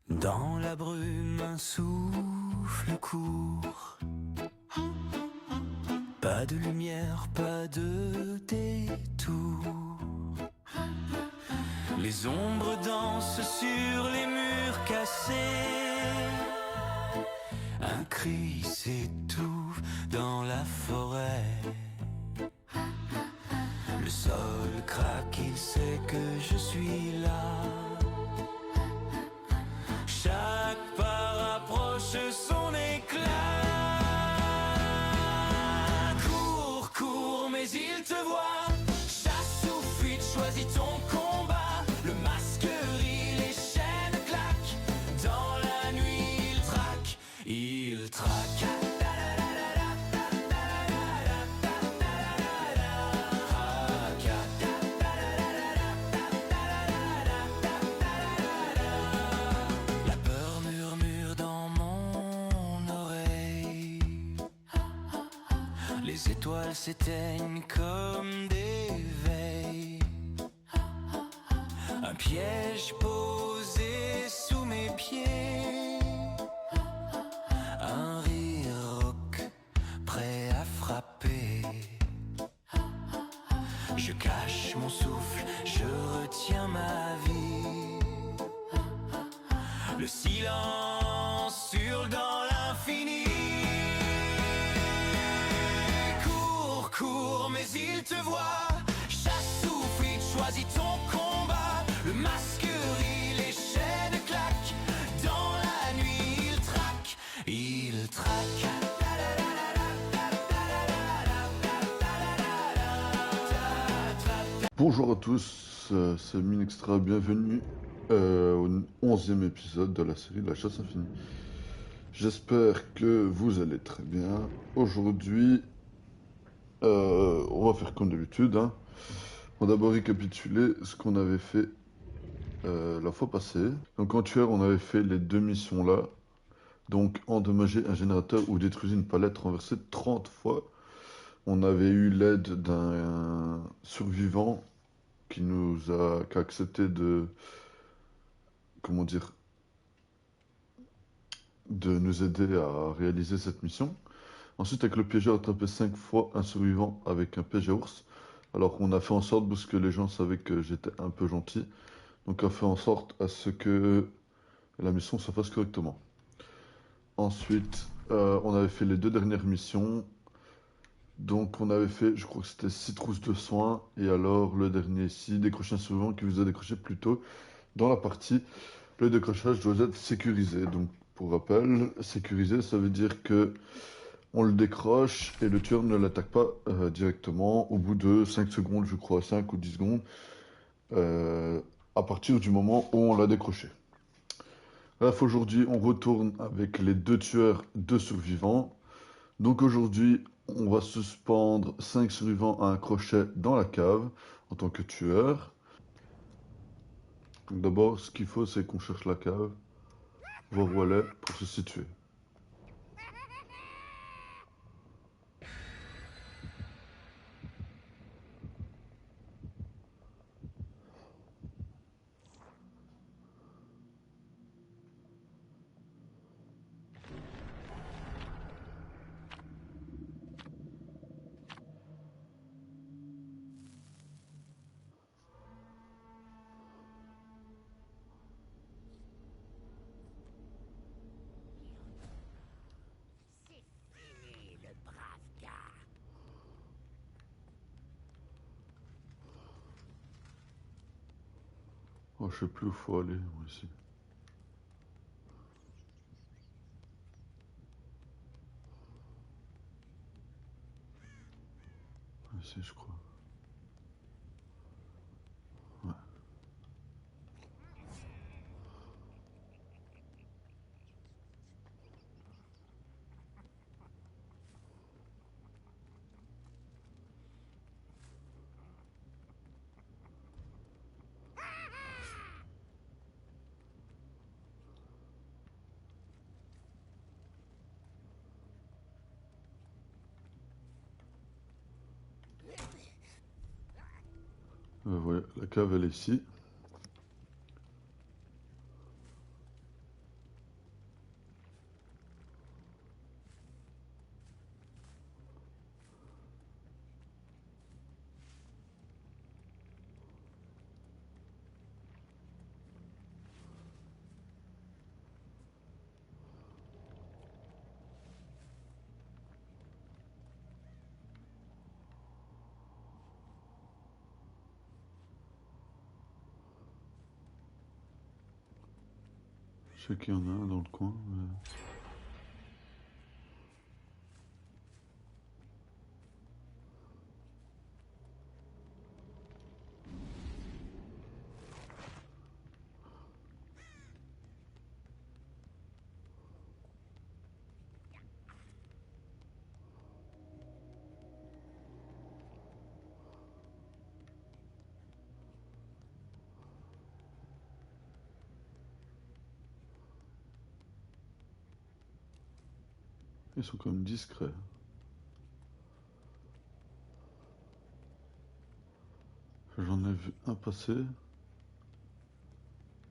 Dans la brume, un souffle court. Pas de lumière, pas de détour. Les ombres dansent sur les murs cassés. Un cri s'étouffe dans la forêt. Le sol craque, il sait que je suis là. Chaque pas rapproche son éclat. Cours, cours, mais il te voit. Chasse ou fuite, choisis ton combat. Le masque rit, les chaînes claquent. Dans la nuit, il traque, il traque. La peur murmure dans mon oreille. Les étoiles s'éteignent comme des veilles. Un piège posé sous mes pieds. Un rire rauque, prêt à frapper. Je cache mon souffle, je retiens ma vie. Le silence hurle dans l'infini. Cours, cours, mais il te voit. Chasse ou fuite, choisis ton combat. Le masque rit, les chaînes claquent. Dans la nuit, il traque, il traque. Bonjour à tous, c'est Minextra, bienvenue au 11e épisode de la série La Chasse Infinie. J'espère que vous allez très bien. Aujourd'hui, on va faire comme d'habitude, hein. On va d'abord récapituler ce qu'on avait fait la fois passée. Donc en tueur, on avait fait les deux missions là. Donc endommager un générateur ou détruire une palette renversée 30 fois. On avait eu l'aide d'un survivant qui a accepté de, comment dire, de nous aider à réaliser cette mission. Ensuite, avec le piégeur, attrapé 5 fois un survivant avec un piège à ours. Alors on a fait en sorte, parce que les gens savaient que j'étais un peu gentil, donc on a fait en sorte à ce que la mission se fasse correctement. Ensuite, on avait fait les deux dernières missions. Donc on avait fait, je crois que c'était 6 trousses de soins, et alors le dernier ici, décrocher un survivant qui vous a décroché plus tôt dans la partie. Le décrochage doit être sécurisé. Donc pour rappel, sécurisé, ça veut dire que on le décroche et le tueur ne l'attaque pas directement au bout de 5 secondes, je crois, 5 ou 10 secondes, euh, à partir du moment où on l'a décroché. Bref, aujourd'hui, on retourne avec les deux tueurs, deux survivants. Donc aujourd'hui, on va suspendre 5 survivants à un crochet dans la cave en tant que tueur. Donc d'abord, ce qu'il faut, c'est qu'on cherche la cave, voir où elle est pour se situer. C'est fini, le brave gars. Oh, je sais plus où faut aller, moi ici. Ici, je crois. Ouais. Voilà, la cave, elle est ici. Je sais qu'il y en a un dans le coin. Ils sont quand même discrets. J'en ai vu un passer.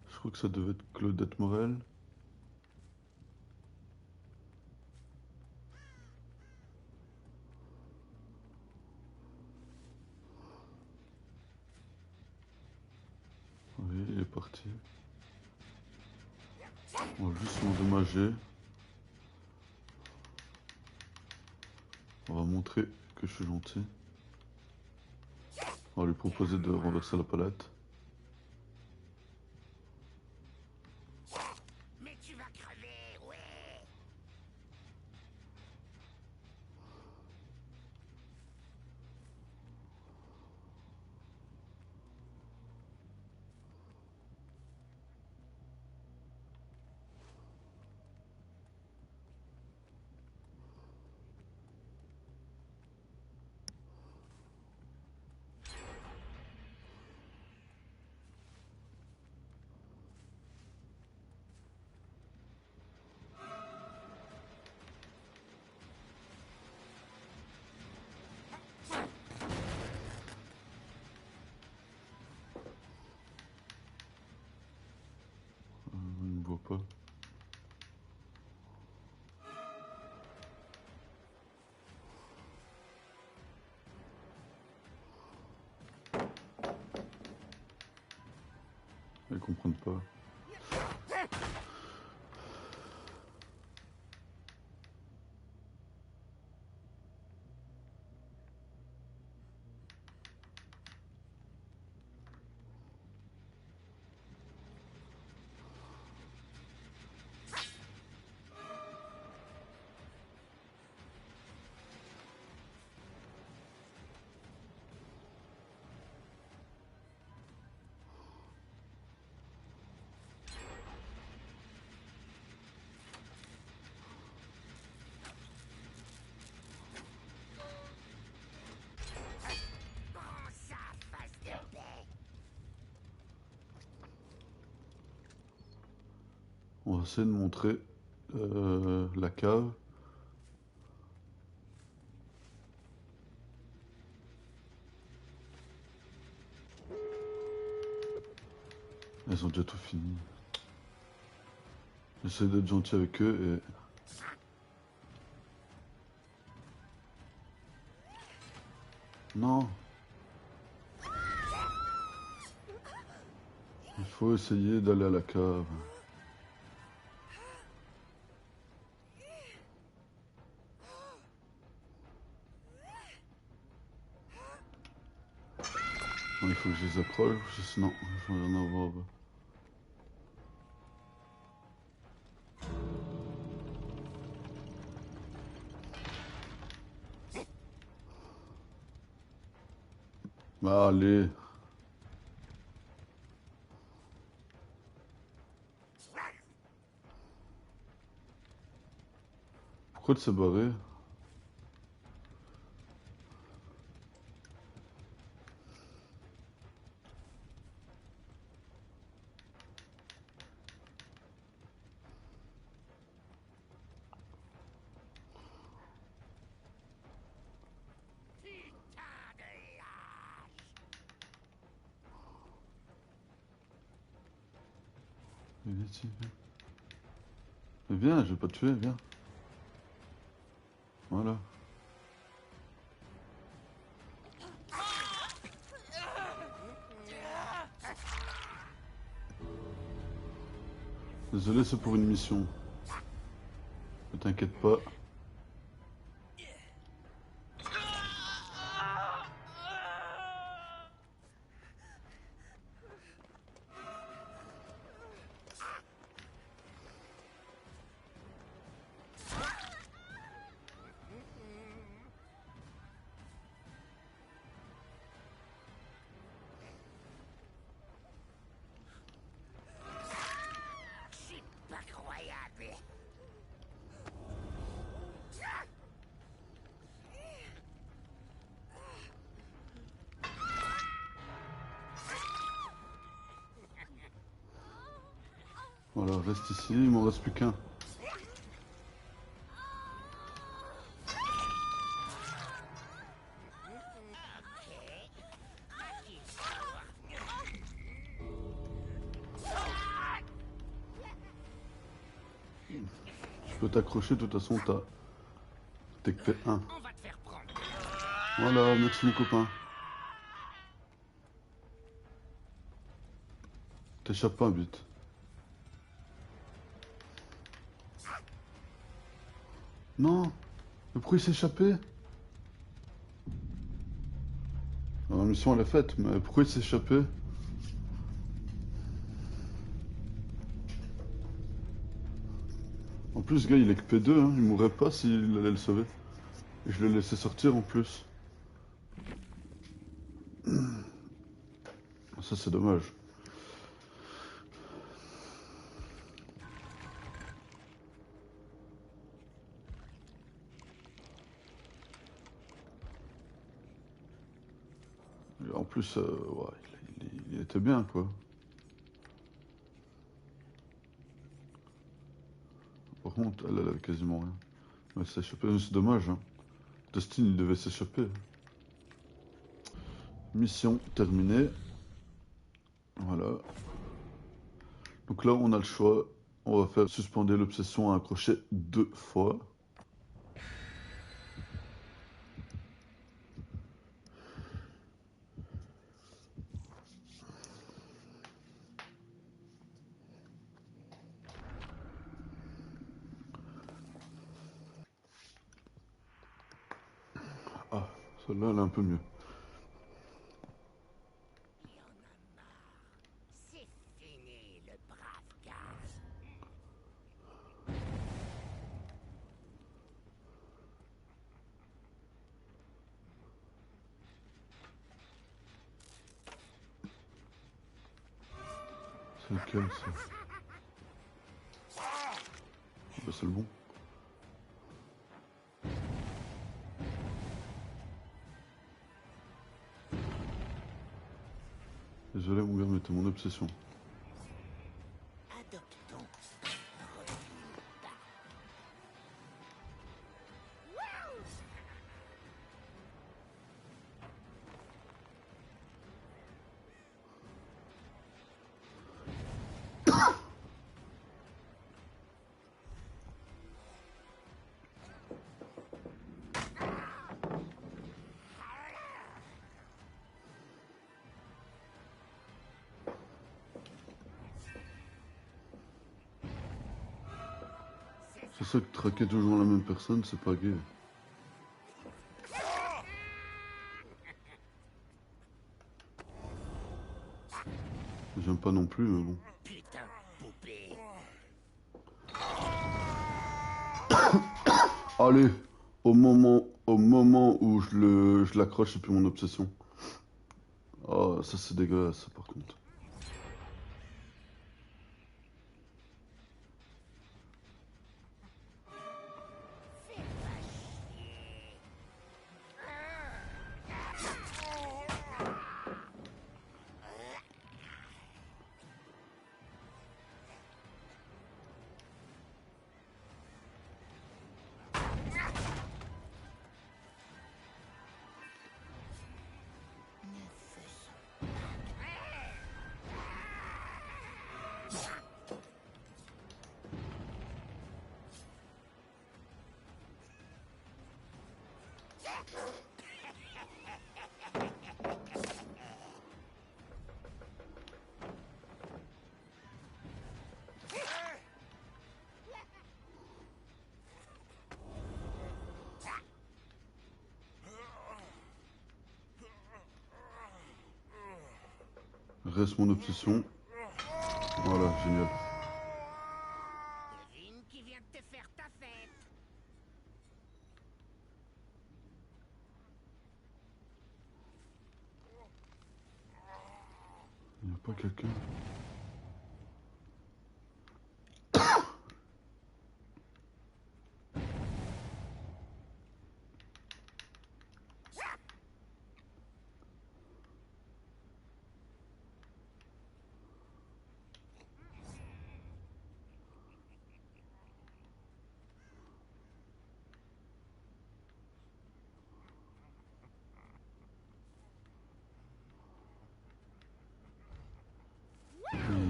Je crois que ça devait être Claudette Morel. Oui, il est parti. On va juste s'endommager. On va montrer que je suis gentil. On va lui proposer de renverser la palette. Mais tu vas crever, ouais. Il ne me voit pas. Ils comprennent pas. Prends ça, face de paix. On va essayer de montrer la cave. Ils ont déjà tout fini. J'essaie d'être gentil avec eux et... Non! Il faut essayer d'aller à la cave. Non, il faut que je les approche, sinon je vais en avoir. Bah, allez. Pourquoi tu s'est barré? Putain de lâche. Viens ici, viens. Mais viens, je vais pas te tuer, viens. Voilà. Désolé, c'est pour une mission. Ne t'inquiète pas. échapper. Voilà, reste ici, il m'en reste plus qu'un. Je peux t'accrocher, de toute façon, t'es que t'es un. On va te faire prendre. Voilà, merci mon copain. T'échappes pas vite. Non, mais pourquoi il s'est échappé? La mission elle est faite, mais pourquoi il s'est échappé? En plus, ce gars il est que P2, hein. Il mourrait pas s'il allait le sauver. Et je l'ai laissé sortir en plus. Ça c'est dommage. Et en plus, ouais, il était bien quoi. Par contre, elle avait quasiment rien. Elle s'est échappée, c'est dommage. Hein. Dustin il devait s'échapper. Mission terminée. Voilà. Donc là, on a le choix. On va faire suspendre l'obsession à un crochet 2 fois. Ah, celle-là, elle est un peu mieux. Il y en a marre. C'est fini, le brave gars. C'est lequel, ça? Bah, c'est le bon. Désolé, mon gars, mais t'es mon obsession. Adoptons. C'est ça que traquer toujours la même personne, c'est pas gay. J'aime pas non plus, mais bon. Putain, poupée. Allez, au moment où je l'accroche, c'est plus mon obsession. Ah, ça c'est dégueulasse, ça, par contre. Fais pas chier. Ne faisons Reste mon obsession. Voilà, génial. devine qui vient de te faire ta fête. Il n'y a pas quelqu'un.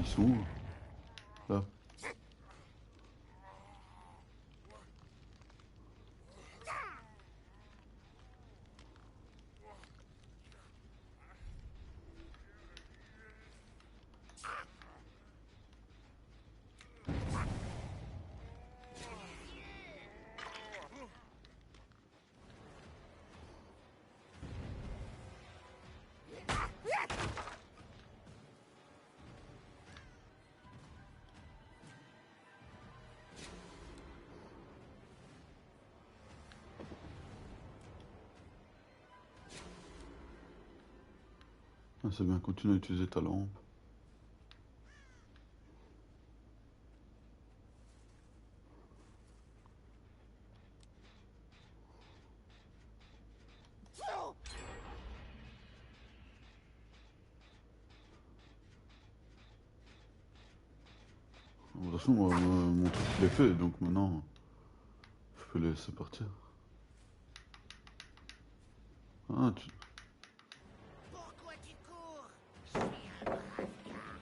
sont où? Là. Ah, c'est bien, continue à utiliser ta lampe. De toute façon, mon truc il est fait, donc maintenant, je peux les laisser partir. Ah, Pourquoi tu cours? Je suis un brave gars.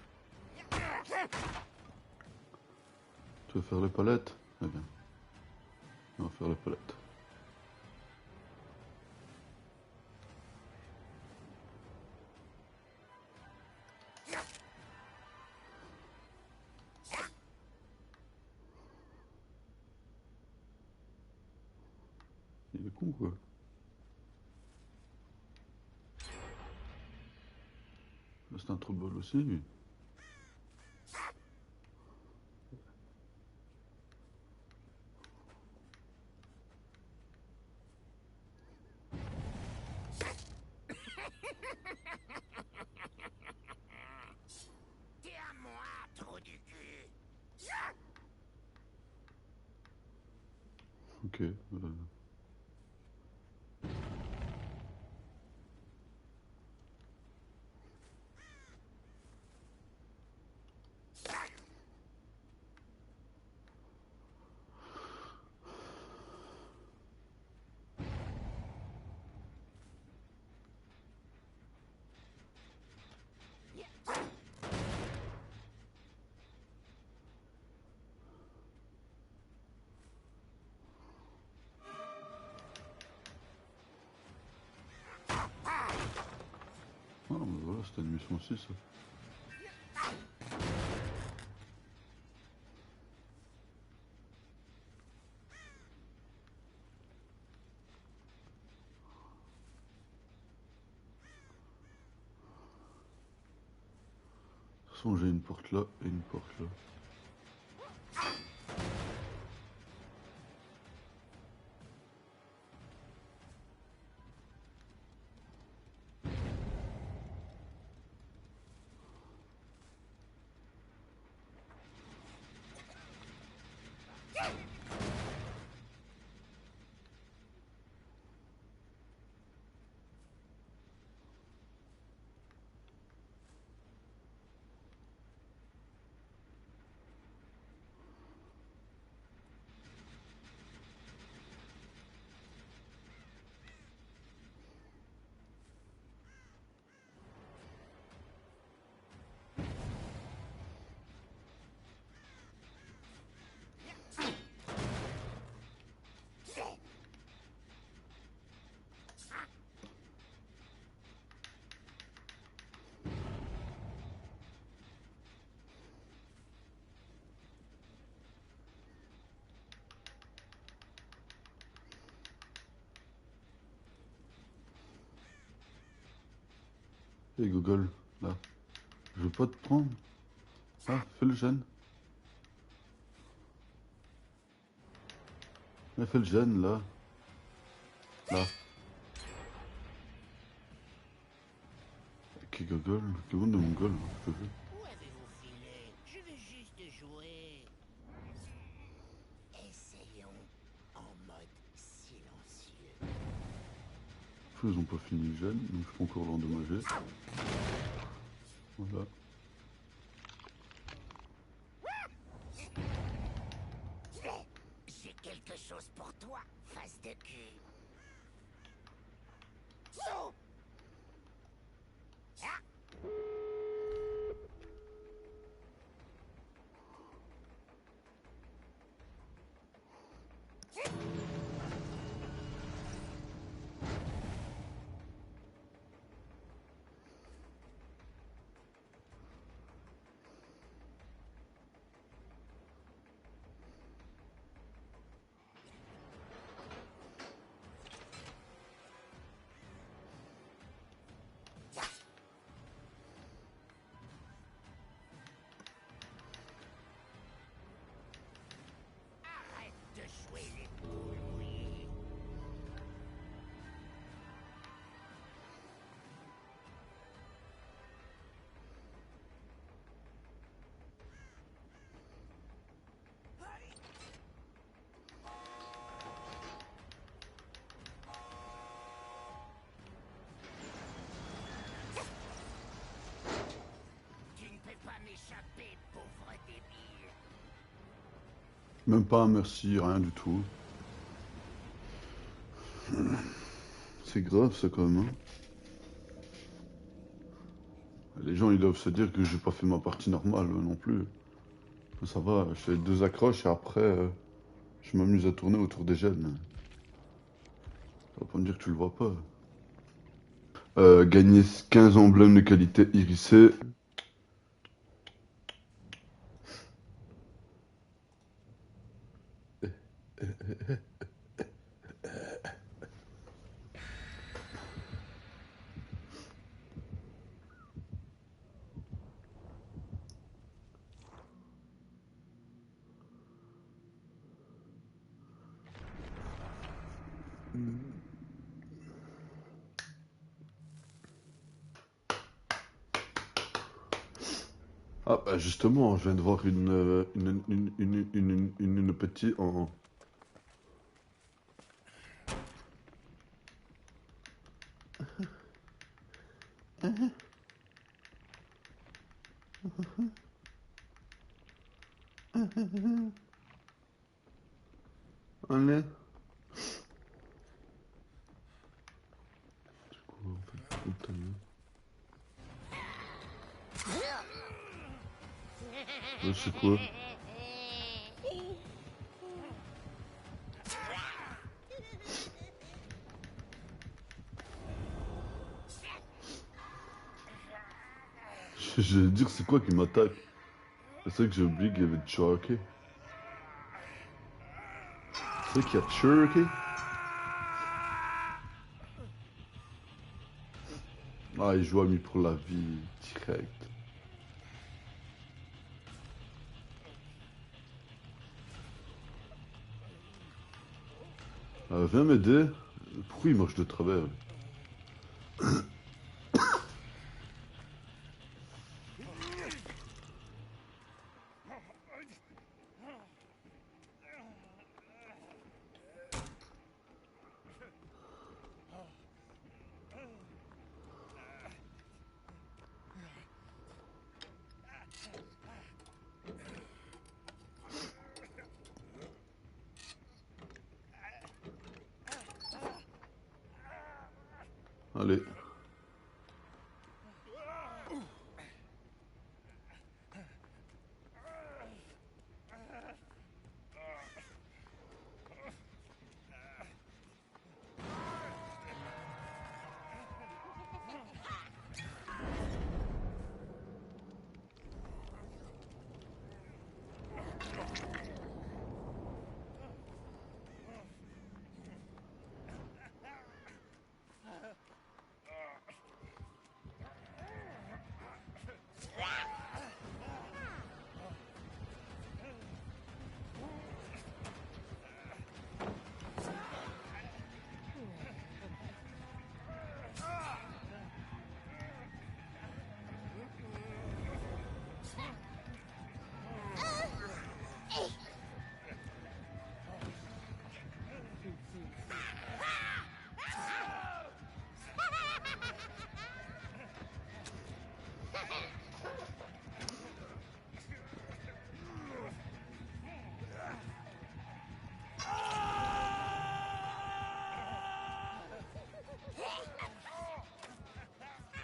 tu veux faire les palettes? Eh bien, on va faire les palettes. Il est con, quoi. Là, c'est un trou de balle aussi, lui. T'es à moi, trou du cul. Ok. Ah, mais voilà, c'était une mission aussi, ça. De toute façon, j'ai une porte là et une porte là. Et Google, là. Je veux pas te prendre. Ah, fais le gène. Fais le gène, là. Là. Qui Google? Qui monde de Mongol, je te jure. Où avez-vous filé? Je veux juste jouer. Essayons en mode silencieux. Ils ont pas fini le gène, donc je peux encore l'endommager. Voilà. J'ai quelque chose pour toi, face de cul. Même pas un merci, rien du tout. C'est grave ça quand même, hein. Les gens ils doivent se dire que j'ai pas fait ma partie normale non plus. Ça va, je fais 2 accroches et après je m'amuse à tourner autour des jeunes. Ça va pas me dire que tu le vois pas. Gagner 15 emblèmes de qualité irisés. Ah bah justement, je viens de voir une petite en... Allez. C'est quoi en fait? Putain. C'est quoi? Je vais dire c'est quoi qui m'attaque? C'est vrai que j'ai oublié qu'il y avait Cherokee. C'est vrai qu'il y a Cherokee? Ah, il joue ami pour la vie, direct. Viens m'aider. Pourquoi il marche de travers? Lui. Allez.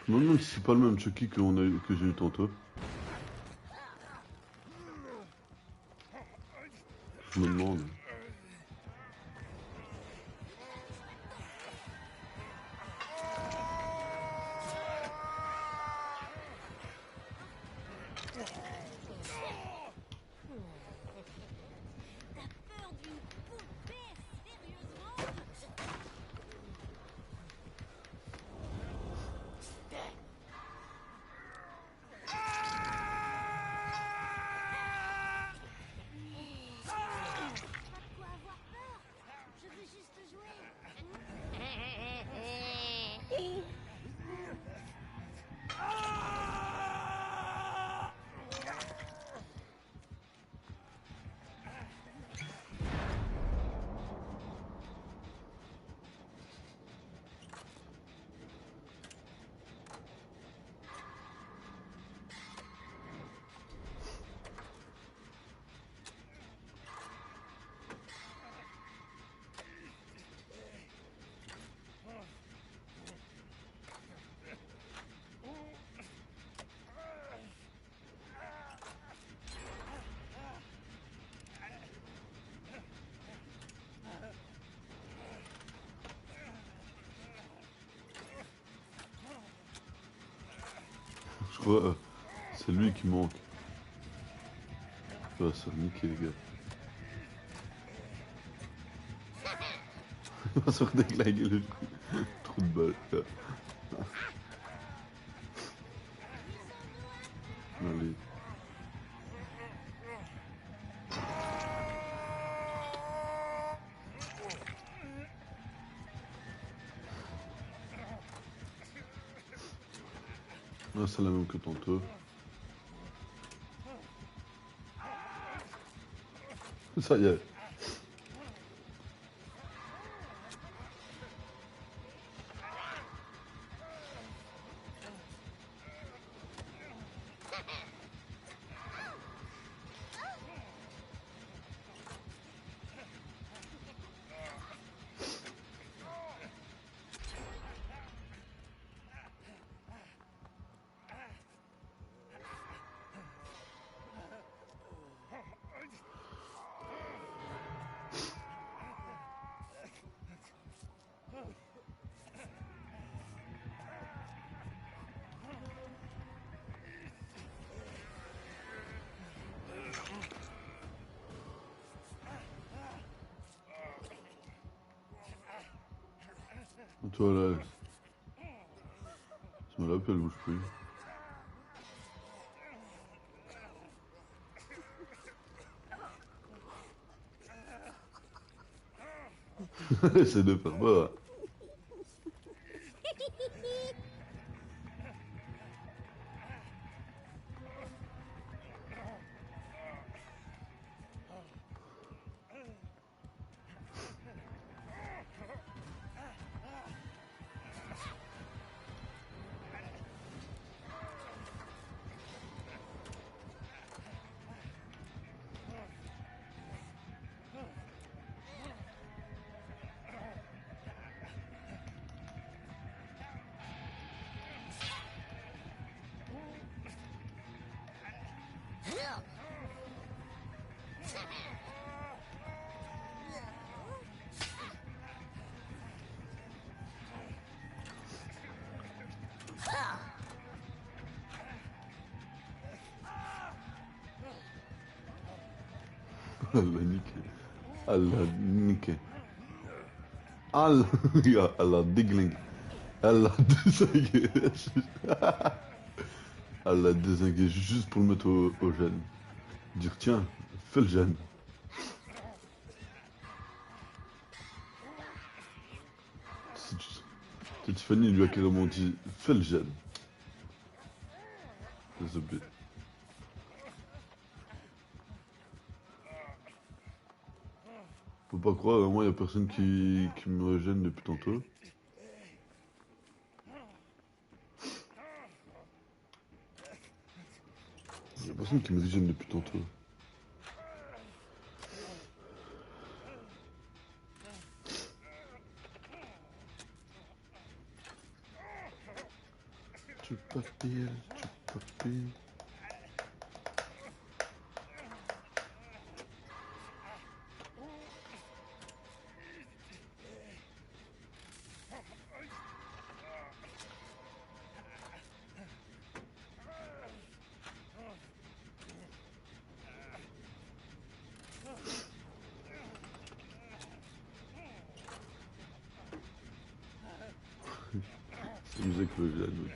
Je me demande si c'est pas le même Chucky que j'ai eu tantôt. Je me demande. Peur d'une poupée, sérieusement? Ouais, c'est lui qui manque. Il va se faire niquer, les gars. Il va se faire déglinguer le trou de balle. Allez. Ah, c'est la même que tantôt. Ça y est. Toi là, je me rappelle, elle bouge plus. C'est de faire peur. Elle l'a niqué. Elle l'a niqué. Elle l'a déglingué. Elle l'a désingué. Elle l'a désingué juste pour le mettre au gène. Dire tiens, fais le gène. Tiffany lui a carrément dit fais le gène. Désolé. Faut pas croire, moi y a personne qui me gêne depuis tantôt. Y a personne qui me gêne depuis tantôt. Tu papilles, tu papilles. C'est musique que le gène.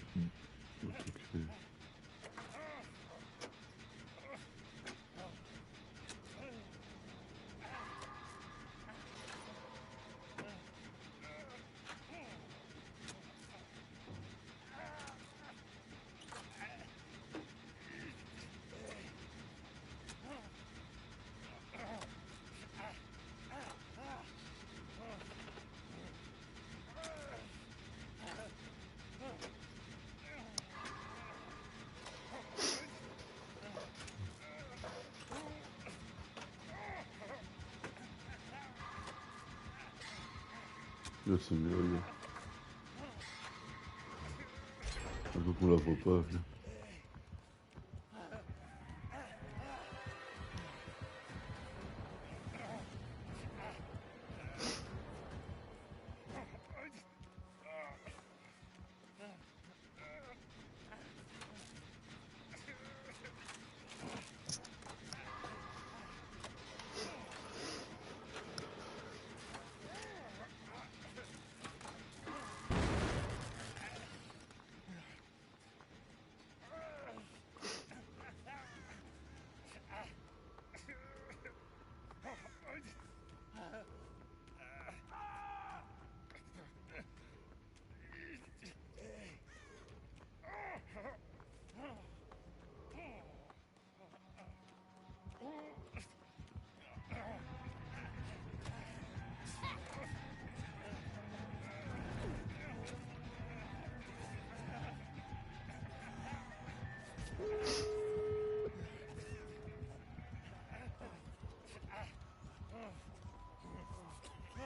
Là c'est mieux là. Donc on la voit pas. Là.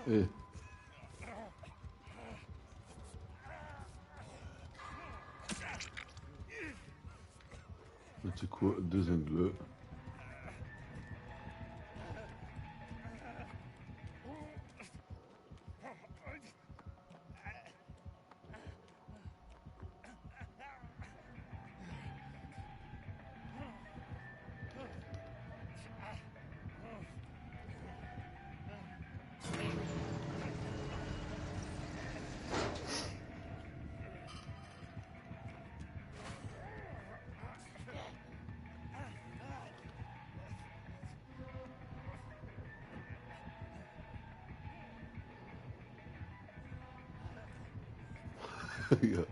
Eh. C'est quoi? Deux ongles. Regarde.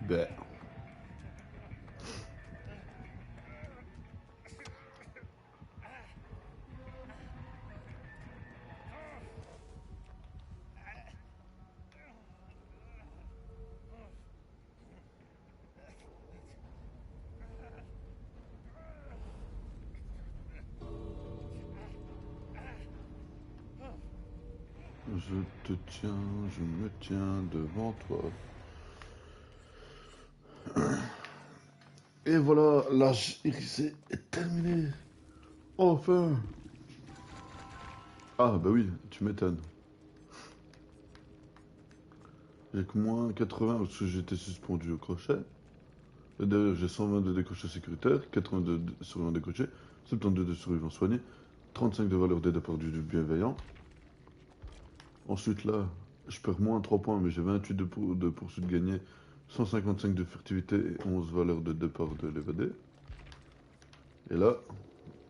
Ben. Je te tiens, je me tiens devant toi. Et voilà, l'âge irisé est terminé. Enfin. Ah bah oui, tu m'étonnes. J'ai que moins 80 parce que j'étais suspendu au crochet. Et derrière, j'ai 122 décrochés sécuritaires, 82 surveillants décrochés, 72 de survivants soignés, 35 de valeur des départs du bienveillant. Ensuite là, je perds moins 3 points, mais j'ai 28 de poursuite gagnée, 155 de furtivité et 11 valeurs de départ de l'évadé. Et là,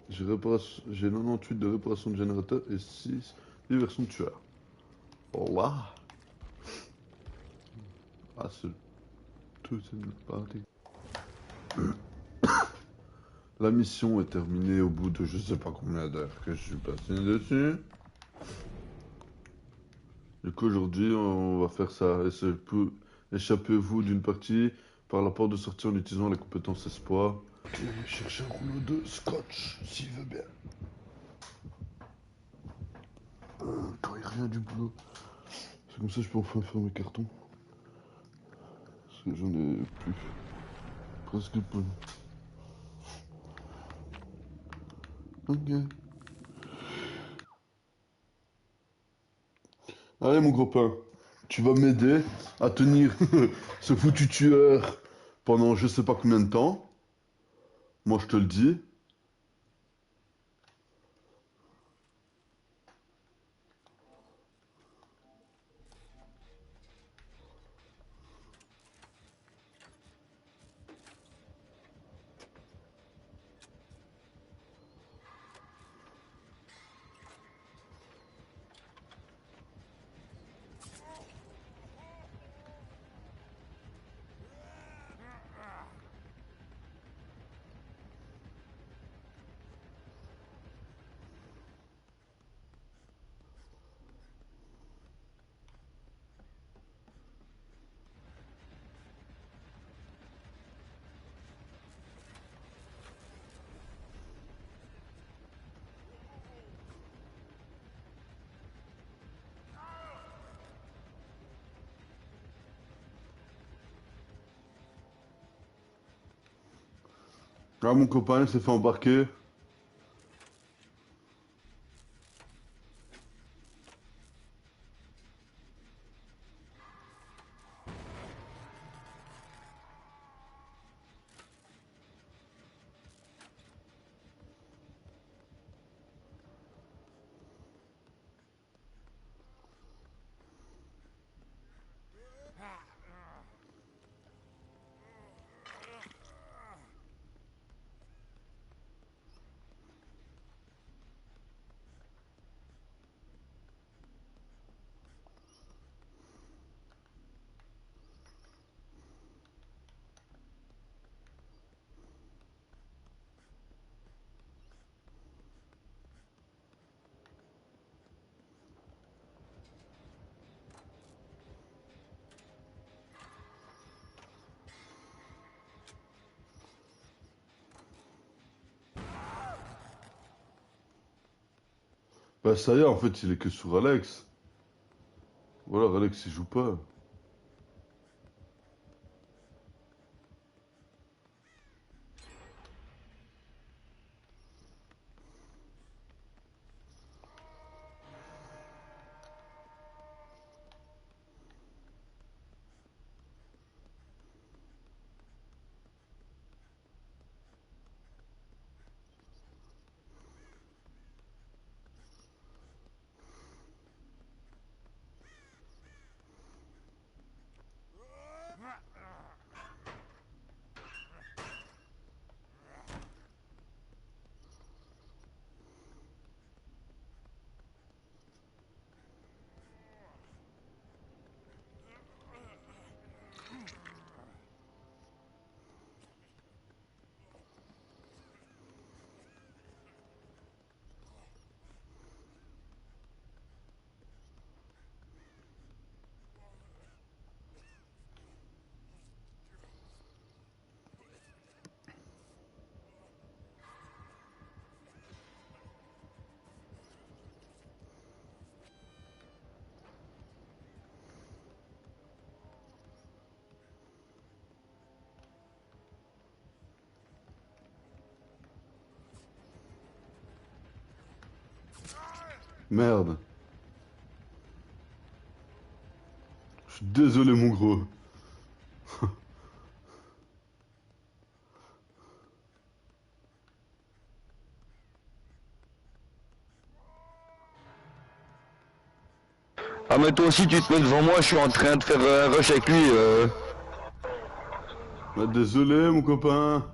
j'ai 98 de réparation de générateur et 6 diversions de tueur. Oh là. Ah, c'est tout, c'est une partie. La mission est terminée au bout de je sais pas combien d'heures que je suis passé dessus. Du coup, aujourd'hui, on va faire ça. Échappez-vous d'une partie par la porte de sortie en utilisant la compétence espoir. Ok, chercher un rouleau de scotch, s'il veut bien. Quand il revient du boulot. C'est comme ça que je peux enfin faire mes cartons. Parce que j'en ai plus. Presque plus. Ok. Allez, mon copain. Tu vas m'aider à tenir ce foutu tueur pendant je sais pas combien de temps. Moi, je te le dis. Ah, mon copain s'est fait embarquer. Bah ça y est, en fait, il est que sur Alex. Voilà, Alex, il joue pas. Merde. Je suis désolé, mon gros. Ah mais toi aussi tu te mets devant moi, je suis en train de faire un rush avec lui. Bah, désolé, mon copain.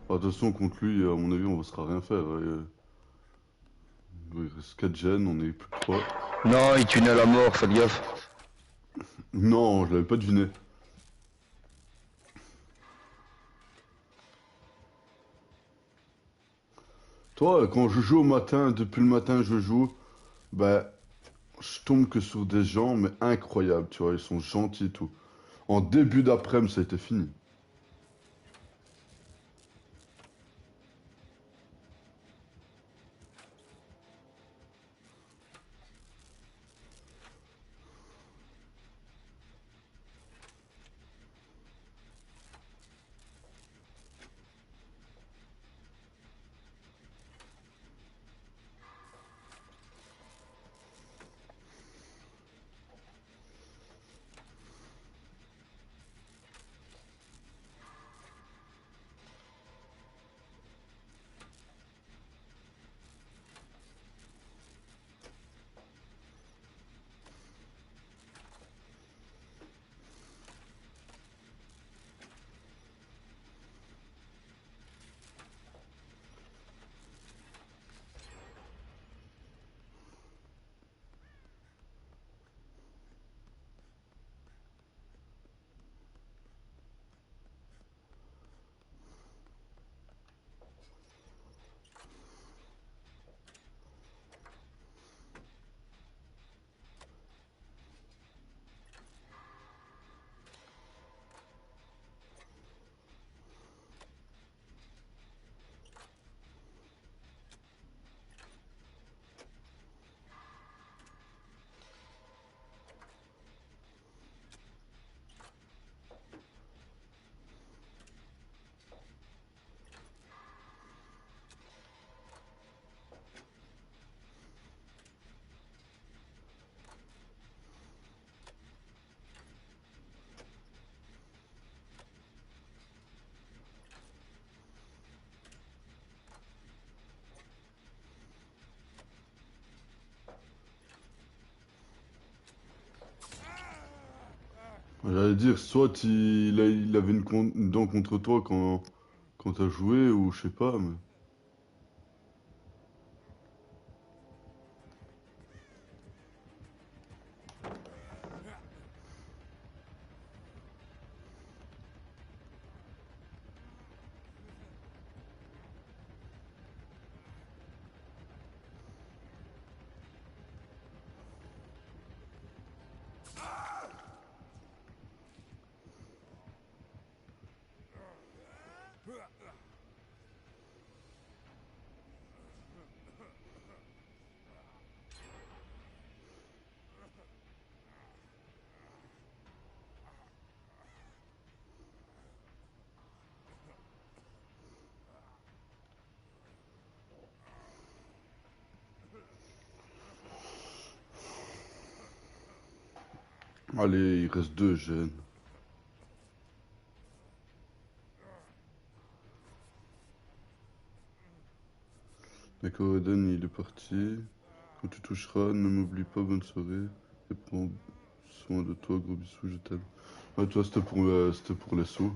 Bah, de toute façon, contre lui, à mon avis, on ne sera rien faire. Il reste 4 gènes, on est plus que 3. Non, il tunnel à mort, faites gaffe. Non, je l'avais pas deviné. Toi, quand je joue au matin, depuis le matin je joue, bah, je tombe que sur des gens, mais incroyables, tu vois, ils sont gentils et tout. En début d'après-midi, ça a été fini. J'allais dire, soit il avait une dent contre toi quand t'as joué, ou je sais pas, mais... Allez, il reste 2 gènes. D'accord, Eden, il est parti. Quand tu toucheras, ne m'oublie pas, bonne soirée. Et prends soin de toi, gros bisous, je t'aime. Ouais, toi, c'était pour les sous.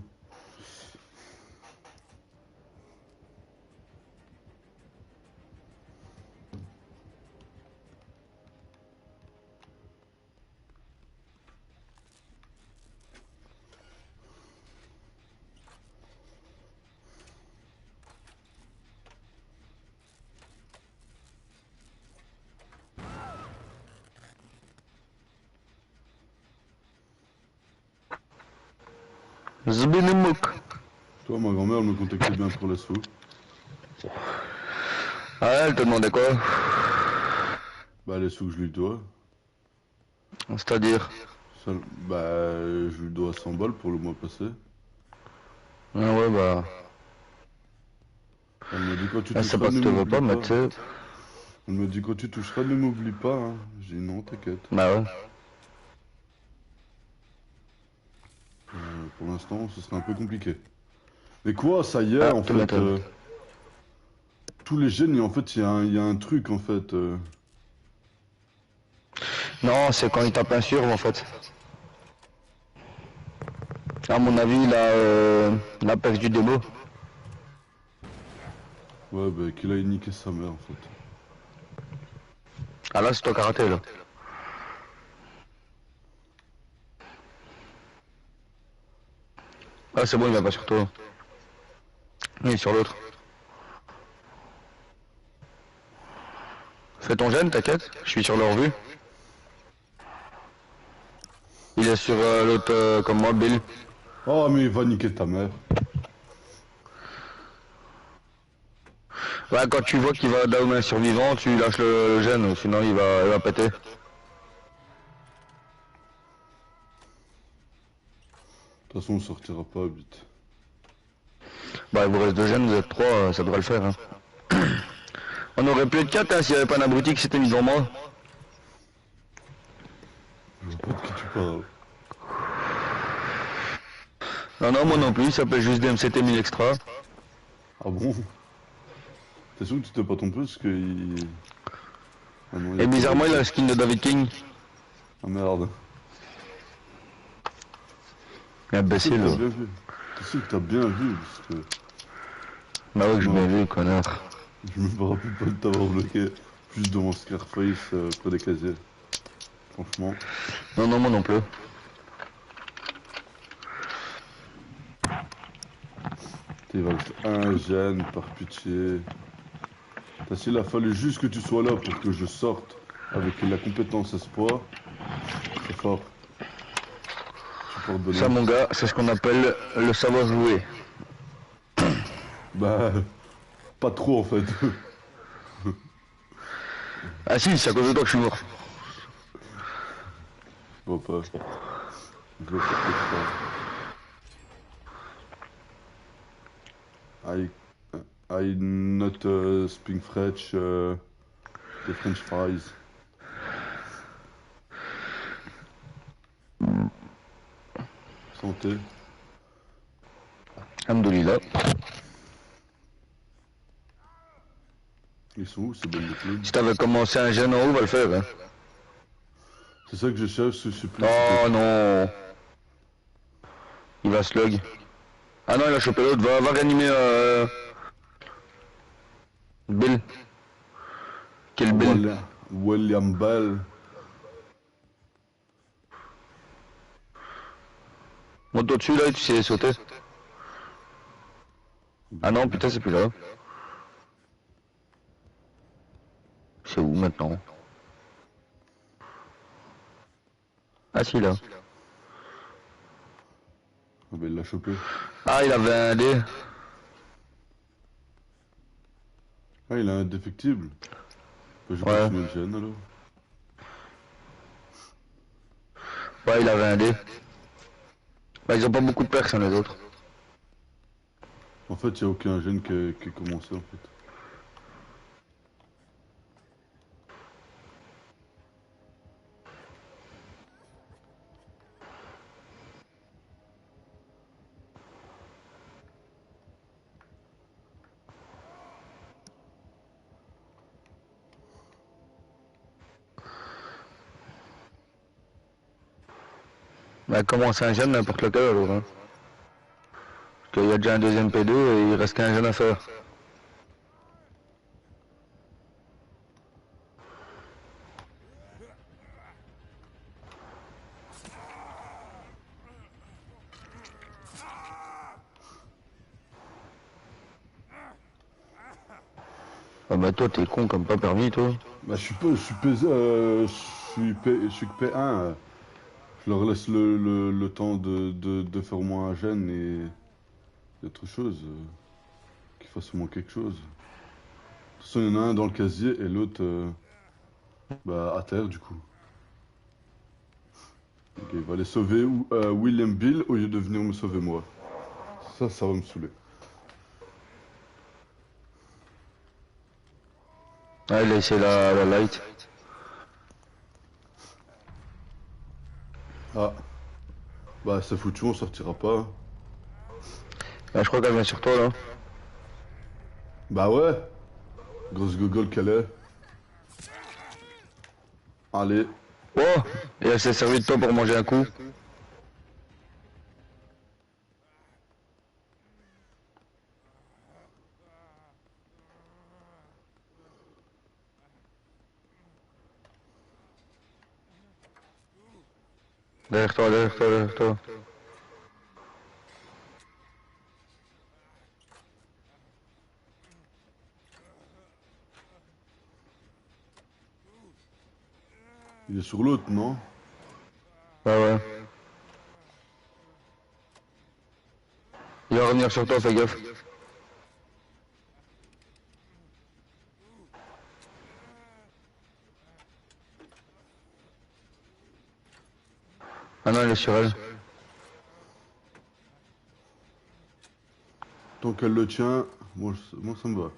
Zbinimouk. Toi, ma grand-mère, elle me contactait bien pour les sous. Ah, elle te demandait quoi? Bah, les sous que je lui dois. C'est-à-dire? Bah, je lui dois 100 balles pour le mois passé. Ah ouais, bah. Elle me dit quand tu Ah, c'est toucheras, pas que ne je te veux m'oublie pas, mais pas. tu sais. Elle me dit quand tu toucheras, ne m'oublie pas. Hein. J'ai dit non, t'inquiète. Bah ouais. Pour l'instant, ce serait un peu compliqué. Mais quoi, ça y est, Ah, en tu fait. m'étonnes. Tous les gènes, en fait, il y a un truc, en fait. Non, c'est quand il tape un sur, en fait. À mon avis, il a perdu des mots. Ouais, bah, qu'il aille niquer sa mère, en fait. Ah là, c'est toi qui as raté, là. Ah, c'est bon, il va pas sur toi. Il est sur l'autre. Fais ton gène, t'inquiète. Je suis sur leur vue. Il est sur l'autre, comme moi, Bill. Oh, mais va niquer ta mère. Ouais, quand tu vois qu'il va down un survivant, tu lâches le gène, sinon il va péter. De toute façon, on sortira pas vite. Bah, il vous reste 2 gènes, vous êtes 3, ça devrait le faire. Hein. On aurait pu être 4 hein, s'il n'y avait pas un abruti qui s'était mis devant moi. Je vois pas de qui tu parles. Non, non, moi non plus, il s'appelle juste DMCT 1000 extra. Ah bon? T'es sûr que tu t'es pas trompé parce que Ah non, il y a Et pas bizarrement, il a de- le skin de David King. Ah merde. T'es sûr que Imbécile. t'as bien vu? T'es sûr que t'as bien vu parce que Bah ouais, que je moi, m'ai vu, connard. je me rappelle pas de t'avoir bloqué juste devant Scarface près des casiers. Franchement. Non, non, moi non plus. Il va rester un gène par pitié. S'il a fallu juste que tu sois là pour que je sorte avec la compétence espoir, c'est fort. Tu portes Ça, bonheur. mon gars, c'est ce qu'on appelle le savoir jouer. Bah, pas trop en fait. Ah si, c'est à cause de toi que je suis mort. Je vois pas. Je vois pas de quoi tu parles. I not speak French, the French fries. Santé. Alhamdoulilah. Ils sont où ces bonnes clés? Si t'avais commencé un gène en haut, on va le faire. Hein. C'est ça que je cherche, je sais plus. Oh non. Il va slug. Ah non, il a chopé l'autre. Va réanimer Bill. Quel Bill? William Bell. Monte au-dessus là et tu sais sauter. Ah non, putain, c'est plus là. C'est où maintenant? Ah si, là. Ah ben il l'a chopé. Ah, il avait un dé. Ah il a un défectible. Bah, je vais Ouais. continuer le gène alors. Ouais, il avait un dé. Bah, ils ont pas beaucoup de perks, hein, les autres. En fait il n'y a aucun gène qui a commencé en fait. Bah commence un jeune n'importe lequel alors. Hein. Parce qu'il y a déjà un deuxième P2 et il reste qu'un jeune à faire. Ah bah toi t'es con comme pas permis toi. Bah, je suis je suis que P1. Je leur laisse le temps de faire au moins un gène et d'autres choses. Qu'ils fassent au moins quelque chose. De toute façon, il y en a un dans le casier et l'autre bah, à terre du coup. Ok, il va aller sauver William Bill au lieu de venir me sauver moi. Ça va me saouler. Ah il a essayé la light. Ah, bah c'est foutu, on sortira pas. Ah, je crois qu'elle vient sur toi là. Bah ouais, grosse gogole qu'elle est. Allez, Oh. Et elle s'est servie de toi pour manger un coup. Derrière toi, derrière toi, derrière toi. il est sur l'autre, non? Ah ouais. Il va revenir sur toi, fais gaffe. Ah non, il est sur elle. Tant qu'elle le tient, moi ça me va.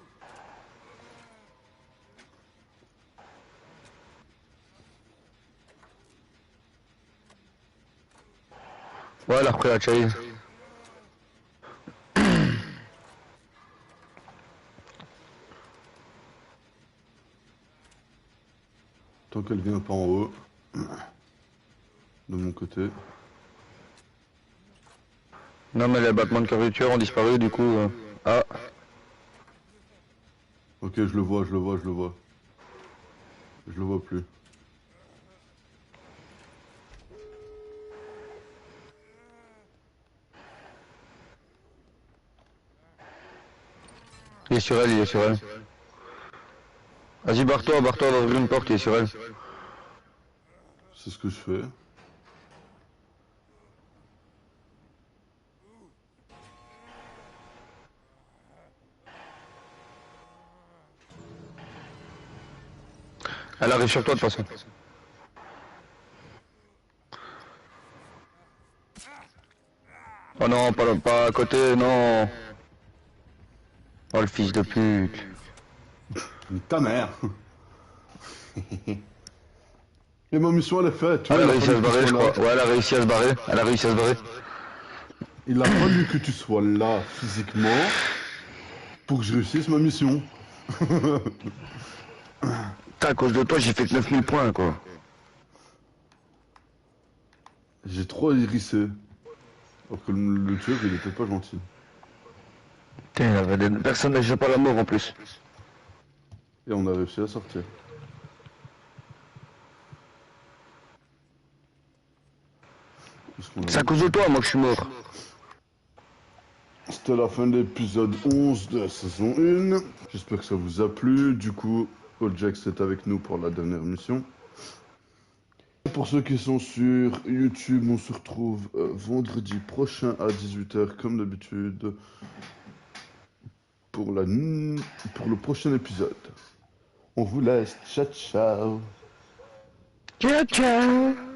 Ouais, elle a repris la chase. Tant qu'elle vient pas en haut. De mon côté. Non, mais les battements de cœur du tueur ont disparu, du coup. Ah, Ok, je le vois, je le vois, je le vois. Je le vois plus. il est sur elle, il est sur elle. Vas-y, barre-toi dans une porte, il est sur elle. C'est ce que je fais. Elle arrive sur toi de toute façon. Oh non, pas à côté, non. Oh le fils de pute. Ta mère. Et ma mission elle est faite, tu Elle vois, a il a réussi à fallu se que tu barrer, je sois là. crois. Ouais, elle a réussi à se barrer. Elle a réussi à se barrer. Il a fallu que tu sois là physiquement pour que je réussisse ma mission. Putain, à cause de toi, j'ai fait que 9000 points, quoi. J'ai trop hérissé. Alors que le tueur il était pas gentil. Putain, il y avait des personnes n'échappent pas à la mort en plus. Et on a réussi à sortir. Qu'est-ce qu'on a C'est à dit? cause de toi, moi, que je suis mort. C'était la fin de l'épisode 11 de la saison 1. J'espère que ça vous a plu. Du coup, Ojax est avec nous pour la dernière mission. Pour ceux qui sont sur YouTube, on se retrouve vendredi prochain à 18h comme d'habitude pour le prochain épisode. On vous laisse. Ciao, ciao. Ciao, ciao.